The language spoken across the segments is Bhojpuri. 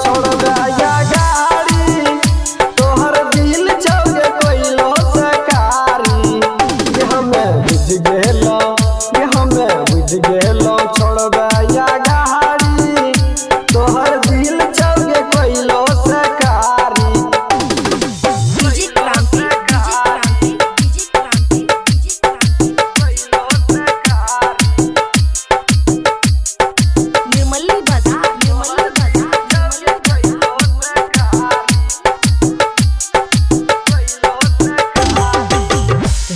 छोड़बे या गाड़ी तोहर दिल छौगे कोइलो सकारी ये हमें बुझ गेलो ये हमें बुझ गेलो छोड़बे या गाड़ी तोहर दिल छौगे कोइलो सकारी डीजे क्रांति निर्मली बजा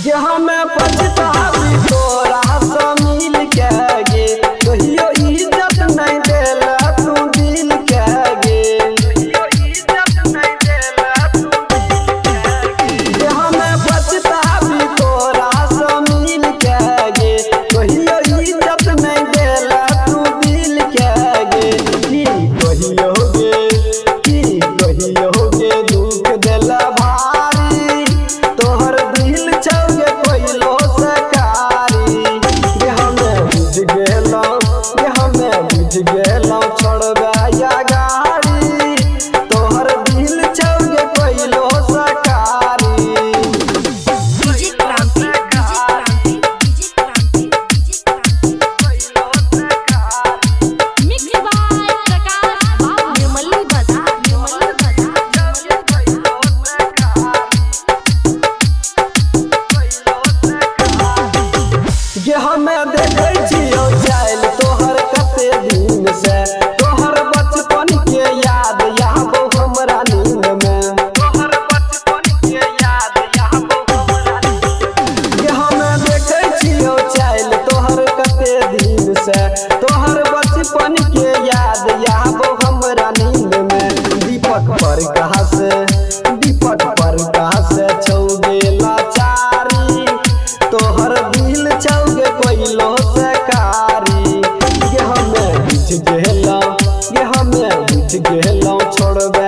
ये हमें पछतावी तोरा से मिल के गे कहियो इज्जत नहीं देला तू दिल के गे ये हमें पछतावी तोरा से मिल के गे कहियो इज्जत नहीं देला तू दिल के गे की कहियो गे दुख देला भारी तोहर दिल छौगे कोइलो सकारी ये हमें बुझ गेलो छोड़बे या गाड़ी तोहर दिल छौगे कोइलो सकारी डीजे क्रांति मिक्स बाय प्रकाश बाबू निर्मली बजा ये हमें देखै छियो चाइल तोहर कते दिन से तोहर बचपन के याद आबो हमरा नींद में तोहर बचपन के याद आबो हमरा नींद ये हमें देखै छियो चाइल तोहर कते दिन से तोहर बचपन के याद आबो हमरा नींद में दीपक पर कहां से छौगे लाचारी तोहर दिल छौगे कोइलो सकारी ये हमें बुझ गेलो छोड़बे